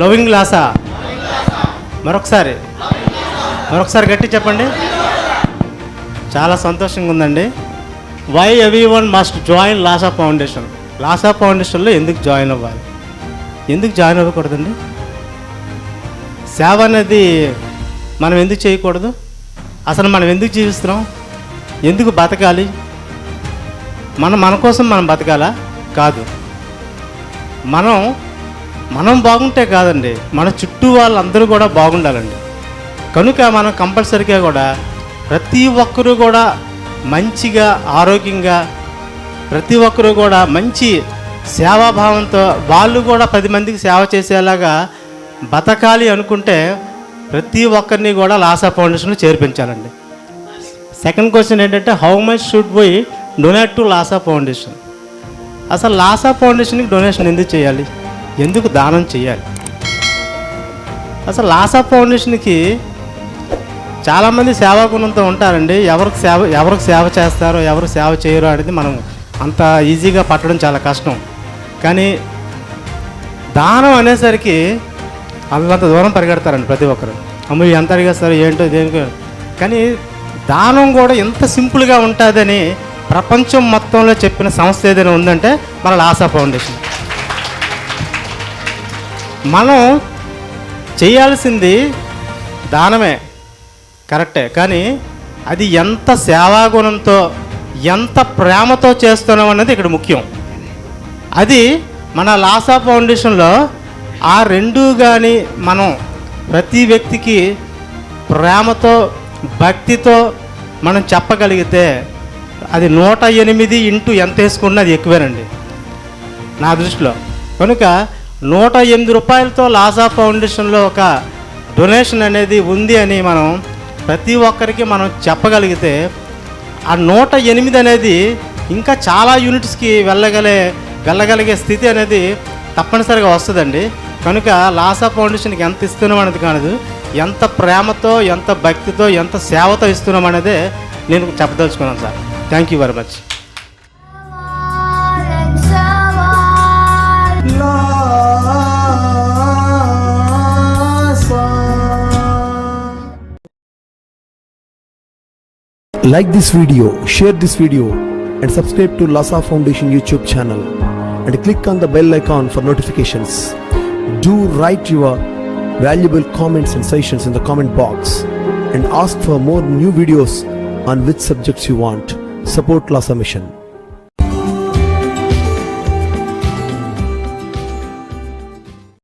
Loving లాసా? మరొకసారి గట్టి చెప్పండి. చాలా సంతోషంగా ఉందండి. Why everyone must join Lasa Foundation. Lasa ఫౌండేషన్లో ఎందుకు జాయిన్ అవ్వాలి, ఎందుకు జాయిన్ అవ్వకూడదండి? సేవ అనేది మనం ఎందుకు చేయకూడదు? అసలు మనం ఎందుకు జీవిస్తున్నాం, ఎందుకు బతకాలి? మన కోసం మనం బతకాలా? కాదు. మనం బాగుంటే కాదండి, మన చుట్టూ వాళ్ళందరూ కూడా బాగుండాలండి. కనుక మనం కంపల్సరీగా కూడా ప్రతి ఒక్కరూ కూడా మంచిగా, ఆరోగ్యంగా, ప్రతి ఒక్కరూ కూడా మంచి సేవాభావంతో వాళ్ళు కూడా 10 మందికి సేవ చేసేలాగా బతకాలి అనుకుంటే ప్రతి ఒక్కరిని కూడా లాసా ఫౌండేషన్లో చేర్పించాలండి. సెకండ్ క్వశ్చన్ ఏంటంటే, how much should we donate to Lasa Foundation? అసలు లాసా ఫౌండేషన్కి డొనేషన్ ఎందుకు చేయాలి, ఎందుకు దానం చేయాలి? అసలు లాసా ఫౌండేషన్కి చాలామంది సేవా గుణంతో ఉంటారండి. ఎవరికి సేవ చేస్తారో ఎవరు సేవ చేయరో అనేది మనం అంత ఈజీగా పట్టడం చాలా కష్టం. కానీ దానం అనేసరికి అంత దూరం పరిగెడతారండి ప్రతి ఒక్కరు. అమ్మ ఎంత అడిగేస్తారు ఏంటో దేనికో. కానీ దానం కూడా ఎంత సింపుల్గా ఉంటుందని ప్రపంచం మొత్తంలో చెప్పిన సంస్థ ఏదైనా ఉందంటే మన లాసా ఫౌండేషన్. మనం చేయాల్సింది దానమే, కరెక్టే. కానీ అది ఎంత సేవాగుణంతో, ఎంత ప్రేమతో చేస్తున్నాం అన్నది ఇక్కడ ముఖ్యం. అది మన లాసా ఫౌండేషన్లో ఆ రెండు కానీ మనం ప్రతి వ్యక్తికి ప్రేమతో, భక్తితో మనం చెప్పగలిగితే అది 108 ఇంటూ ఎంత వేసుకున్నా అది ఎక్కువేనండి నా దృష్టిలో. కనుక 108 రూపాయలతో లాసా ఫౌండేషన్లో ఒక డొనేషన్ అనేది ఉంది అని మనం ప్రతి ఒక్కరికి మనం చెప్పగలిగితే ఆ 108 అనేది ఇంకా చాలా యూనిట్స్కి వెళ్ళగలిగే స్థితి అనేది తప్పనిసరిగా వస్తుందండి. కనుక లాసా ఫౌండేషన్కి ఎంత ఇస్తున్నాం అనేది కాదు, ఎంత ప్రేమతో, ఎంత భక్తితో, ఎంత సేవతో ఇస్తున్నాం అనేదే నేను చెప్పదలుచుకున్నాను sir. Thank you very much. Like this video, share this video and subscribe to Lhasa Foundation YouTube channel and click on the bell icon for notifications. Do write your valuable comments and suggestions in the comment box and ask for more new videos on which subjects you want. Support Lhasa Mission.